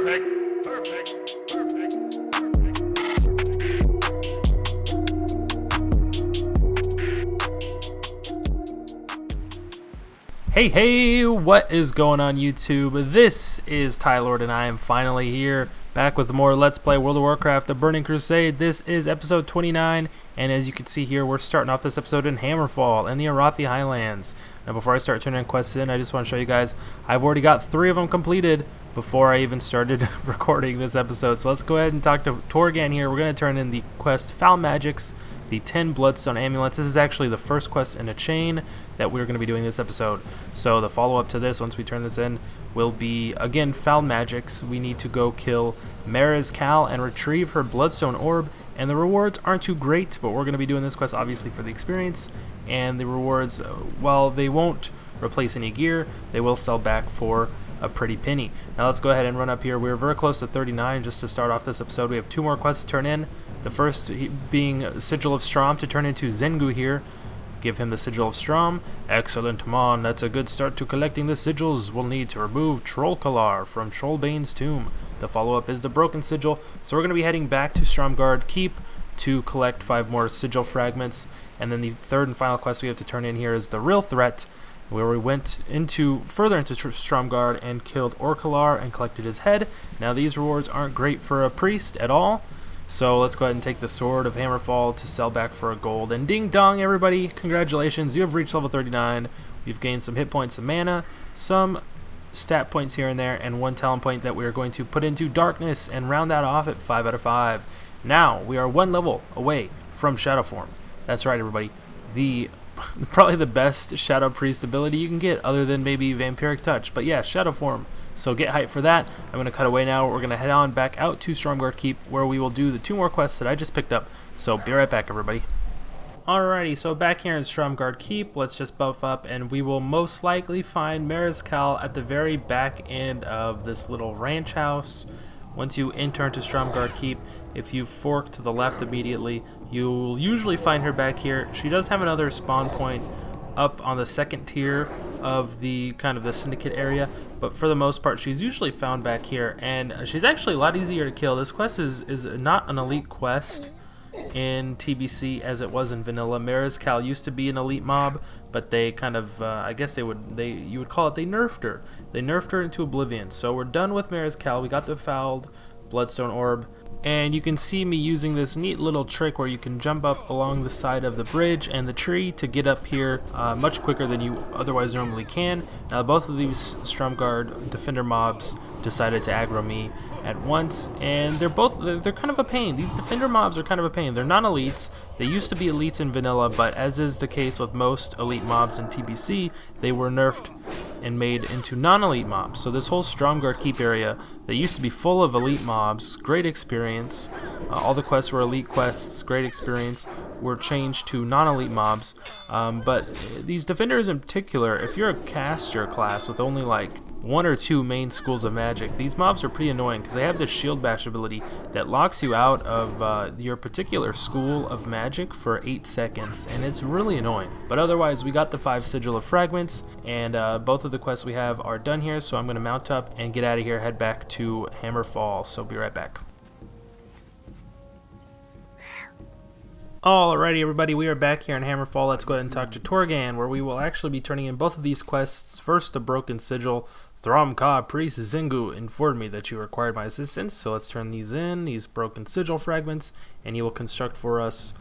Hey, what is going on YouTube? This is Tylord and I am finally here, back with more Let's Play World of Warcraft, The Burning Crusade. This is episode 29, and as you can see here, we're starting off this episode in Hammerfall in the Arathi Highlands. Now before I start turning quests in, I just want to show you guys, I've already got 3 of them completed before I even started recording this episode. So let's go ahead and talk to Torgan here. We're going to turn in the quest Foul Magics, the 10 Bloodstone Amulets. This is actually the first quest in a chain that we're going to be doing this episode. So the follow-up to this, once we turn this in, will be, again, Foul Magics. We need to go kill Meri'Cal and retrieve her Bloodstone Orb. And the rewards aren't too great, but we're going to be doing this quest obviously for the experience. And the rewards, while they won't replace any gear, they will sell back for a pretty penny. Now let's go ahead and run up here. We're very close to 39 just to start off this episode. We have 2 more quests to turn in. The first being Sigil of Strom to turn into Zengu here. Give him the Sigil of Strom. Excellent, Mon. That's a good start to collecting the sigils. We'll need to remove Trol'kalar from Trollbane's tomb. The follow-up is the Broken Sigil. So we're going to be heading back to Stromgarde Keep to collect 5 more sigil fragments. And then the third and final quest we have to turn in here is the Real Threat, where we went further into Stromgarde and killed Ork'alar and collected his head. Now these rewards aren't great for a priest at all, so let's go ahead and take the Sword of Hammerfall to sell back for a gold. And ding dong, everybody, congratulations, you have reached level 39. You've gained some hit points, some mana, some stat points here and there, and 1 talent point that we are going to put into darkness and round that off at 5 out of 5. Now we are 1 level away from Shadow Form. That's right, everybody. Probably the best Shadow Priest ability you can get, other than maybe Vampiric Touch. But yeah, Shadow Form. So get hyped for that. I'm going to cut away now. We're going to head on back out to Stromgarde Keep, where we will do the 2 more quests that I just picked up. So be right back, everybody. Alrighty, so back here in Stromgarde Keep, let's just buff up, and we will most likely find Meri'Cal at the very back end of this little ranch house. Once you enter into Stromgarde Keep, if you fork to the left immediately, you'll usually find her back here. She does have another spawn point up on the 2nd tier of the kind of the syndicate area, but for the most part she's usually found back here, and she's actually a lot easier to kill. This quest is not an elite quest in TBC as it was in vanilla. Meri'Cal used to be an elite mob, but they kind of I guess you would call it, they nerfed her. They nerfed her into oblivion. So we're done with Meri'Cal. We got the fouled Bloodstone Orb. And you can see me using this neat little trick where you can jump up along the side of the bridge and the tree to get up here much quicker than you otherwise normally can. Now both of these Stromgarde defender mobs decided to aggro me at once, and they're kind of a pain. These defender mobs are kind of a pain. They're non-elites. They used to be elites in vanilla, but as is the case with most elite mobs in TBC, they were nerfed and made into non-elite mobs. So this whole Stromgarde Keep area that used to be full of elite mobs, great experience, all the quests were elite quests, great experience, were changed to non-elite mobs. But these defenders in particular, if you're a caster class with only like 1 or 2 main schools of magic, these mobs are pretty annoying because they have this shield bash ability that locks you out of your particular school of magic for 8 seconds, and it's really annoying. But otherwise, we got the 5 Sigil of Fragments, and both of the quests we have are done here, so I'm going to mount up and get out of here, head back to Hammerfall, so be right back. Alrighty, everybody, we are back here in Hammerfall. Let's go ahead and talk to Torgan, where we will actually be turning in both of these quests. First, the Broken Sigil. Thromka Priest Zengu informed me that you required my assistance, so let's turn these in, these Broken Sigil fragments, and he will construct for us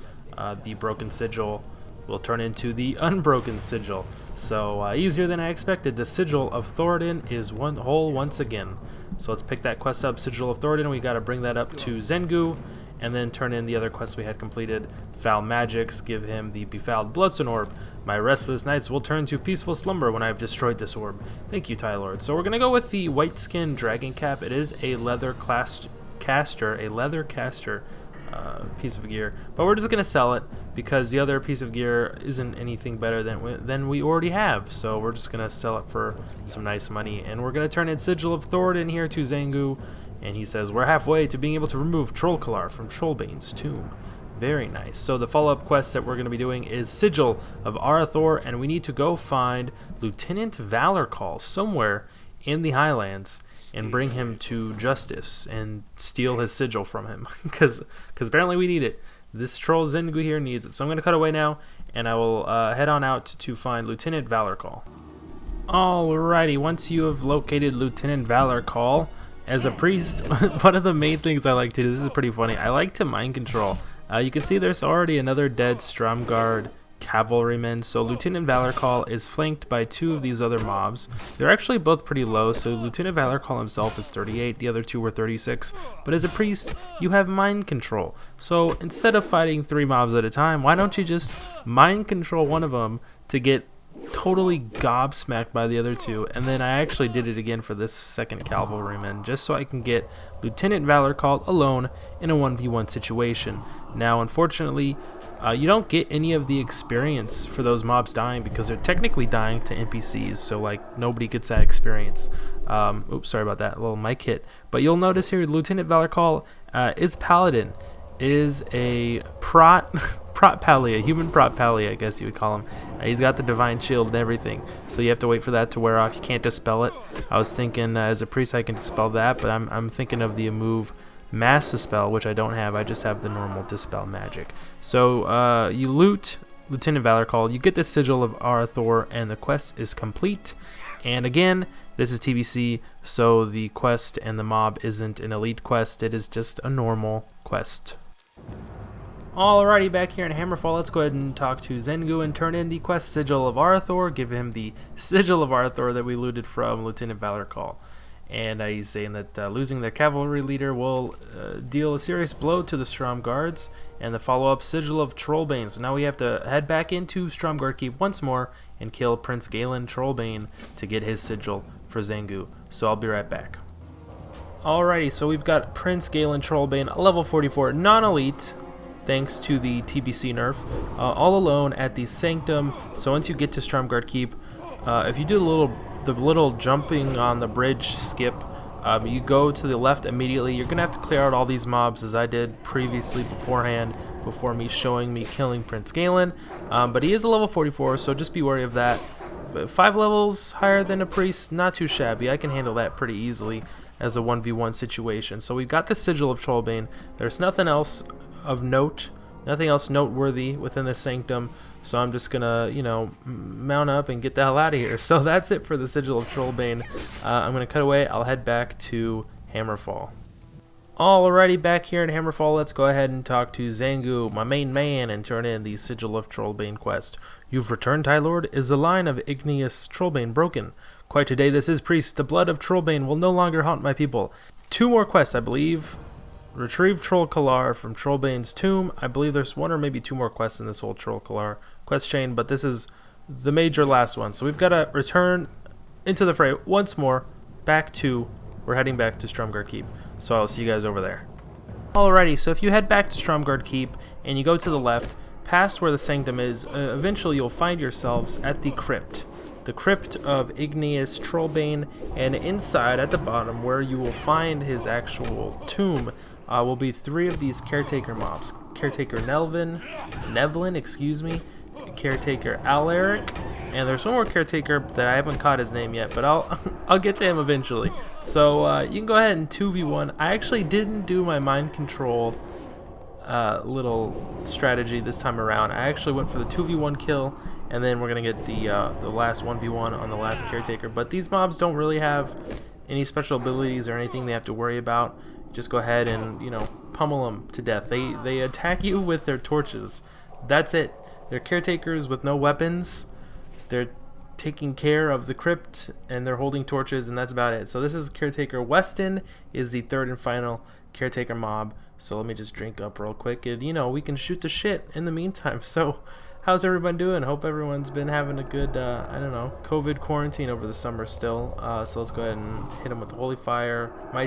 the Broken Sigil. Will turn into the Unbroken Sigil. So easier than I expected. The Sigil of Thoradin is whole once again. So let's pick that quest up, Sigil of Thoradin. We got to bring that up to Zengu, and then turn in the other quests we had completed. Foul Magics, give him the Befouled Bloodstone Orb. My restless nights will turn to peaceful slumber when I have destroyed this orb. Thank you, Tylord. So we're going to go with the White Skin Dragon Cap. It is a leather caster piece of gear, but we're just going to sell it because the other piece of gear isn't anything better than we already have. So we're just going to sell it for some nice money, and we're going to turn in Sigil of Thoradin here to Zengu. And he says, we're halfway to being able to remove Trol'kalar from Trollbane's tomb. Very nice. So the follow-up quest that we're going to be doing is Sigil of Arathi, and we need to go find Lieutenant Valorcall somewhere in the Highlands. and bring him to justice and steal his sigil from him, because apparently we need it. This troll Zengu here needs it. So I'm going to cut away now, and I will head on out to find Lieutenant Valorcall. Alrighty, once you have located Lieutenant Valorcall, as a priest, one of the main things I like to do, this is pretty funny, I like to mind control. You can see there's already another dead Stromgarde cavalryman, so Lieutenant Valorcall is flanked by 2 of these other mobs. They're actually both pretty low, so Lieutenant Valorcall himself is 38, the other 2 were 36, but as a priest, you have mind control. So instead of fighting 3 mobs at a time, why don't you just mind control one of them to get totally gobsmacked by the other 2, and then I actually did it again for this second cavalryman, just so I can get Lieutenant Valorcall alone in a 1v1 situation. Now, unfortunately, you don't get any of the experience for those mobs dying because they're technically dying to NPCs, so like nobody gets that experience. Oops, sorry about that, a little mic hit. But you'll notice here, Lieutenant Valorcall is Paladin, is a prot Palia, human prot Palia, I guess you would call him. He's got the divine shield and everything, so you have to wait for that to wear off. You can't dispel it. I was thinking as a priest I can dispel that, but I'm thinking of the move Mass Dispel, which I don't have. I just have the normal Dispel magic. So you loot Lieutenant Valorcall, you get the Sigil of Arathor, and the quest is complete. And again, this is TBC, so the quest and the mob isn't an elite quest, it is just a normal quest. Alrighty, back here in Hammerfall, let's go ahead and talk to Zengu and turn in the quest Sigil of Arathor, give him the Sigil of Arathor that we looted from Lieutenant Valorcall. And he's saying that losing their cavalry leader will deal a serious blow to the Stromgardes, and the follow-up Sigil of Trollbane. So now we have to head back into Stromgarde Keep once more and kill Prince Galen Trollbane to get his sigil for Zengu. So I'll be right back. Alrighty, so we've got Prince Galen Trollbane, level 44, non-elite, thanks to the TBC nerf, all alone at the Sanctum. So once you get to Stromgarde Keep, if you do the little jumping on the bridge skip, you go to the left immediately. You're gonna have to clear out all these mobs as I did previously beforehand, before me showing me killing Prince Galen. But he is a level 44, so just be wary of that. 5 levels higher than a priest, not too shabby. I can handle that pretty easily as a 1v1 situation. So we've got the Sigil of Trollbane. There's nothing else of note, nothing else noteworthy within the Sanctum, so I'm just gonna, you know, mount up and get the hell out of here. So that's it for the Sigil of Trollbane. I'm gonna cut away. I'll head back to Hammerfall. Alrighty, back here in Hammerfall, let's go ahead and talk to Zengu, my main man, and turn in the Sigil of Trollbane quest. You've returned, High Lord. Is the line of igneous Trollbane broken? Quite today, this is priest. The blood of Trollbane will no longer haunt my people. 2 more quests, I believe. Retrieve Trol'kalar from Trollbane's tomb. I believe there's 1 or maybe 2 more quests in this whole Trol'kalar quest chain, but this is the major last one. So we've got to return into the fray once more. We're heading back to Stromgarde Keep. So I'll see you guys over there. Alrighty, so if you head back to Stromgarde Keep and you go to the left, past where the Sanctum is, eventually you'll find yourselves at the crypt. The crypt of igneous Trollbane, and inside at the bottom where you will find his actual tomb will be 3 of these caretaker mobs. Caretaker Nevlin, excuse me, Caretaker Alaric, and there's 1 more caretaker that I haven't caught his name yet, but I'll get to him eventually. So you can go ahead and 2v1. I actually didn't do my mind control little strategy this time around. I actually went for the 2v1 kill, and then we're gonna get the last 1v1 on the last caretaker. But these mobs don't really have any special abilities or anything they have to worry about. Just go ahead and, you know, pummel them to death. They attack you with their torches. That's it. They're caretakers with no weapons. They're taking care of the crypt, and they're holding torches, and that's about it. So this is Caretaker Weston, is the 3rd and final caretaker mob. So let me just drink up real quick, and, you know, we can shoot the shit in the meantime. So how's everyone doing? Hope everyone's been having a good, I don't know, COVID quarantine over the summer still. So let's go ahead and hit them with the Holy Fire. My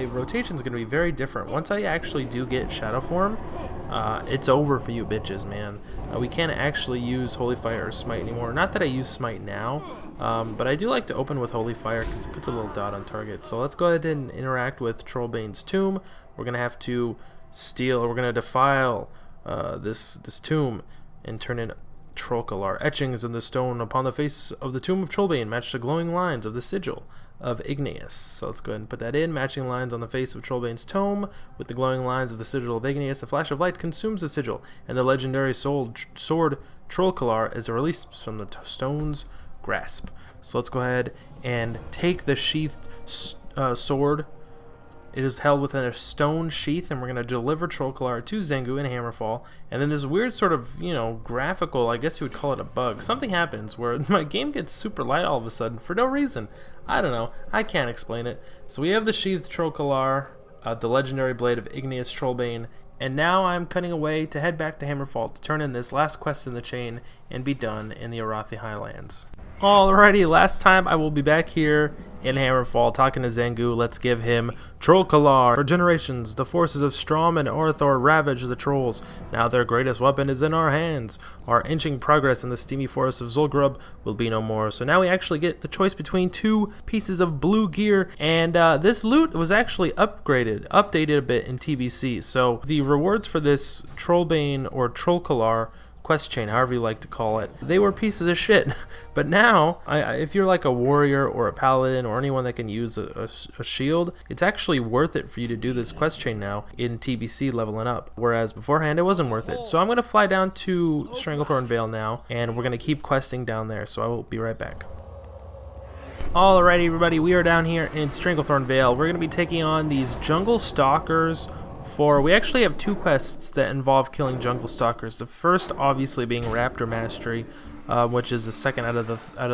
rotation's gonna be very different. Once I actually do get Shadow Form, it's over for you bitches, man. We can't actually use Holy Fire or Smite anymore. Not that I use Smite now, but I do like to open with Holy Fire because it puts a little dot on target. So let's go ahead and interact with Trollbane's tomb. We're gonna have to we're gonna defile this tomb and turn in Trol'kalar. Etchings in the stone upon the face of the tomb of Trollbane match the glowing lines of the sigil. of Igneous. So let's go ahead and put that in. Matching lines on the face of Trollbane's tome with the glowing lines of the sigil of Igneous. A flash of light consumes the sigil, and the legendary sword Trol'kalar is released from the stone's grasp. So let's go ahead and take the sheathed sword. It is held within a stone sheath, and we're going to deliver Trol'kalar to Zengu in Hammerfall. And then this weird sort of, graphical, I guess you would call it a bug. Something happens where my game gets super light all of a sudden for no reason. I don't know. I can't explain it. So we have the sheathed Trol'kalar, the legendary blade of Igneous Trollbane, and now I'm cutting away to head back to Hammerfall to turn in this last quest in the chain and be done in the Arathi Highlands. Alrighty, last time I will be back here in Hammerfall talking to Zengu. Let's give him Trol'kalar. For generations, the forces of Strom and Orthor ravage the trolls. Now their greatest weapon is in our hands. Our inching progress in the steamy forest of Zul'Gurub will be no more. So now we actually get the choice between two pieces of blue gear, and this loot was actually updated a bit in TBC. So the rewards for this Trollbane or Trol'kalar quest chain, however you like to call it, they were pieces of shit. But now, if you're like a warrior or a paladin or anyone that can use a shield, it's actually worth it for you to do this quest chain now in TBC leveling up, whereas beforehand it wasn't worth it. So I'm going to fly down to Stranglethorn Vale now, and we're going to keep questing down there, so I will be right back. Alrighty everybody, we are down here in Stranglethorn Vale. We're going to be taking on these jungle stalkers. We actually have two quests that involve killing jungle stalkers. The first, obviously, being Raptor Mastery, which is the second out of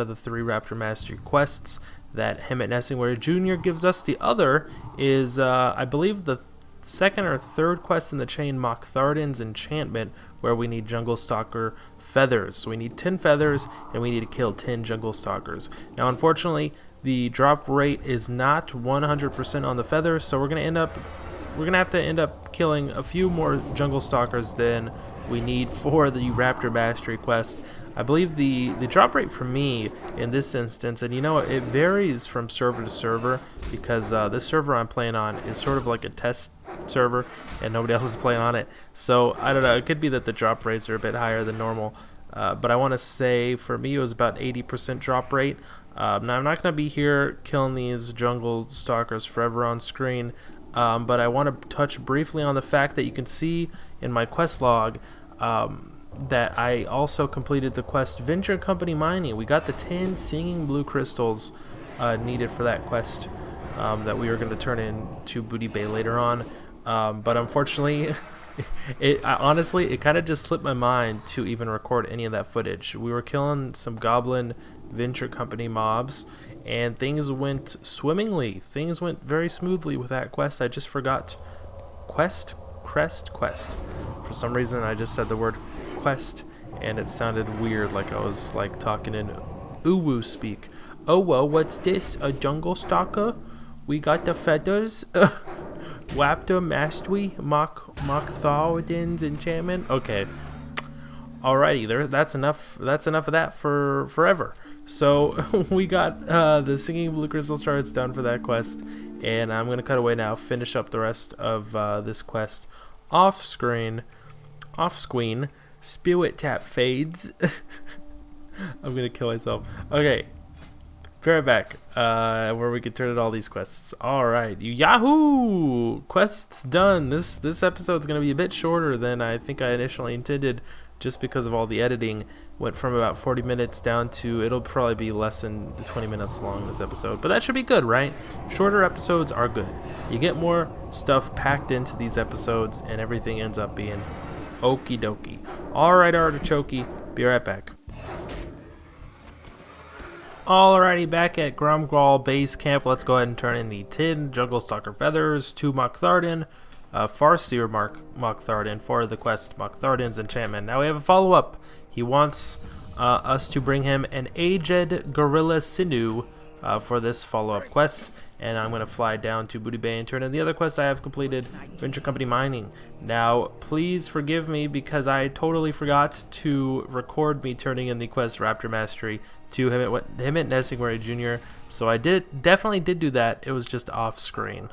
the three Raptor Mastery quests that Hemet Nessingware Jr. gives us. The other is, I believe, the second or third quest in the chain, Mok'thardin's Enchantment, where we need jungle stalker feathers. So we need 10 feathers, and we need to kill 10 jungle stalkers. Now, unfortunately, the drop rate is not 100% on the feathers, so we're going to have to end up killing a few more jungle stalkers than we need for the Raptor Mastery quest. I believe the drop rate for me in this instance, and it varies from server to server, because this server I'm playing on is sort of like a test server and nobody else is playing on it. So I don't know, it could be that the drop rates are a bit higher than normal, but I want to say for me it was about 80% drop rate. Now I'm not going to be here killing these jungle stalkers forever on screen. But I want to touch briefly on the fact that you can see in my quest log that I also completed the quest Venture Company Mining. We got the 10 singing blue crystals needed for that quest that we were going to turn in to Booty Bay later on. But unfortunately, honestly, it kind of just slipped my mind to even record any of that footage. We were killing some goblin Venture Company mobs, and things went swimmingly. Things went very smoothly with that quest. I just forgot quest. For some reason, I just said the word quest, and it sounded weird, like I was like talking in Uwu speak. Oh well, what's this? A jungle stalker? We got the feathers. Raptor Mastery, Mok'thardin's Enchantment. Okay. Alrighty, that's enough. That's enough of that for forever. So we got the singing blue crystal shards done for that quest, and I'm gonna cut away now, finish up the rest of this quest off screen. Spirit tap fades. I'm gonna kill myself. Okay, be right back. Where we can turn in all these quests. All right, Yahoo! Quests done. This episode's gonna be a bit shorter than I think I initially intended, just because of all the editing. Went from about 40 minutes down to, it'll probably be less than 20 minutes long this episode, but that should be good, right? Shorter episodes are good. You get more stuff packed into these episodes, and everything ends up being okie dokie. Alright, Artichoke, be right back. Alrighty, back at Grom'Gol base camp. Let's go ahead and turn in the 10 jungle stalker feathers to Mok'thardin. Farseer Mok'thardin for the quest Mok'thardin's Enchantment. Now we have a follow-up. He wants us to bring him an aged gorilla sinew for this follow-up quest, and I'm going to fly down to Booty Bay and turn in the other quest I have completed, Venture Company Mining. Now, please forgive me because I totally forgot to record me turning in the quest Raptor Mastery to Hemet Nessingware Jr., so I definitely did do that. It was just off-screen.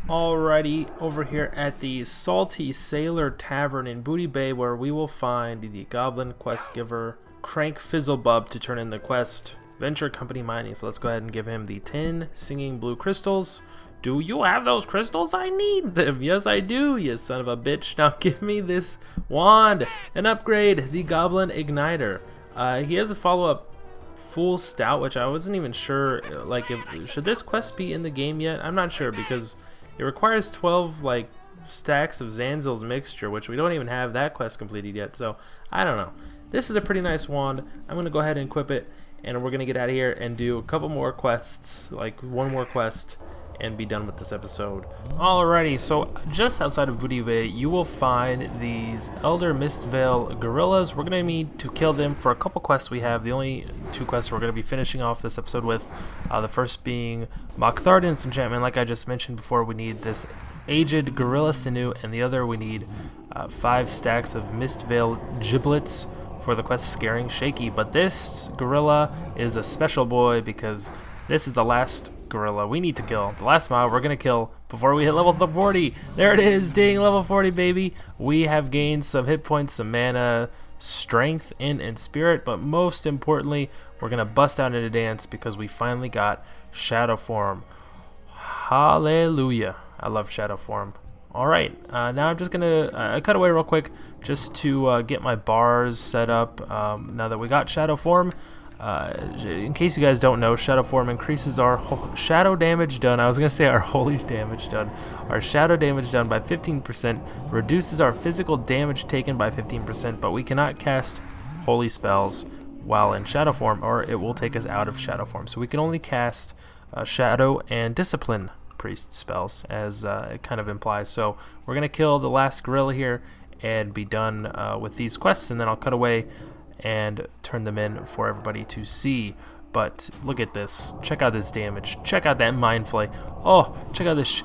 Alrighty, over here at the Salty Sailor Tavern in Booty Bay, where we will find the Goblin Quest Giver Crank Fizzlebub to turn in the quest Venture Company Mining. So let's go ahead and give him the 10 singing blue crystals. Do you have those crystals? I need them. Yes, I do, you son of a bitch. Now give me this wand and upgrade the Goblin Igniter. He has a follow-up Full Stout, which I wasn't even sure, like, should this quest be in the game yet? I'm not sure, because it requires 12, like, stacks of Zanzil's mixture, which we don't even have that quest completed yet, so I don't know. This is a pretty nice wand. I'm going to go ahead and equip it, and we're going to get out of here and do a couple more quests, like one more quest, and be done with this episode. Alrighty, so just outside of Voodoo Bay, you will find these Elder Mistvale gorillas. We're gonna need to kill them for a couple quests we have. The only two quests we're gonna be finishing off this episode with, the first being Mok'thardin's enchantment. Like I just mentioned before, we need this aged gorilla sinew, and the other we need 5 stacks of Mistvale giblets for the quest Scaring Shaky. But this gorilla is a special boy because this is the last gorilla we need to kill. The last mob we're gonna kill before we hit level 40. There it is, ding, level 40, baby. We have gained some hit points, some mana, strength, and spirit, but most importantly, we're gonna bust out into dance because we finally got shadow form. Hallelujah. I love shadow form. Alright, now I'm just gonna cut away real quick just to get my bars set up. Now that we got shadow form, in case you guys don't know, shadow form increases our shadow damage done. I was gonna say our holy damage done. Our shadow damage done by 15%, reduces our physical damage taken by 15%, but we cannot cast holy spells while in shadow form, or it will take us out of shadow form. So we can only cast shadow and discipline priest spells, as it kind of implies. So we're gonna kill the last gorilla here and be done with these quests, and then I'll cut away and turn them in for everybody to see. But look at this, check out this damage, check out that mind flay. Oh, check out this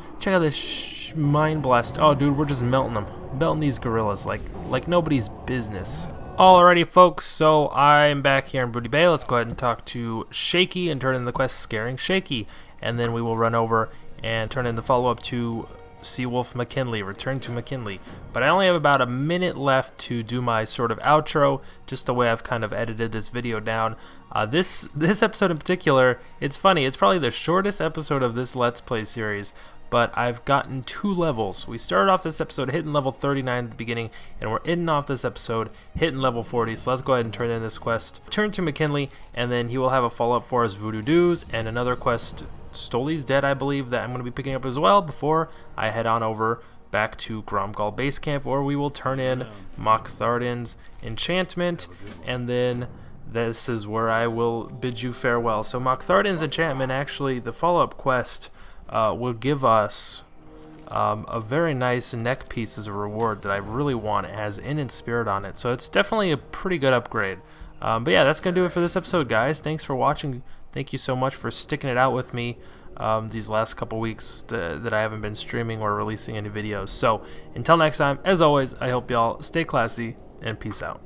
mind blast. Oh dude, we're just melting these gorillas like nobody's business. Alrighty folks, so I'm back here in Booty Bay. Let's go ahead and talk to Shaky and turn in the quest Scaring Shaky, and then we will run over and turn in the follow-up to Seawolf McKinley, Return to McKinley. But I only have about a minute left to do my sort of outro, just the way I've kind of edited this video down. This episode in particular, it's funny, it's probably the shortest episode of this Let's Play series, but I've gotten 2 levels. We started off this episode hitting level 39 at the beginning, and we're ending off this episode hitting level 40, so let's go ahead and turn in this quest. Turn to McKinley, and then he will have a follow-up for us, Voodoo Doos, and another quest, Stolly's Dead, I believe, that I'm going to be picking up as well before I head on over back to Grom'Gol base camp, where we will turn in Mok'thardin's enchantment, and then this is where I will bid you farewell. So Mok'thardin's enchantment, actually, the follow-up quest will give us a very nice neck piece as a reward that I really want. It has In and Spirit on it, so it's definitely a pretty good upgrade. But yeah, that's going to do it for this episode, guys. Thanks for watching. Thank you so much for sticking it out with me these last couple weeks that I haven't been streaming or releasing any videos. So until next time, as always, I hope y'all stay classy and peace out.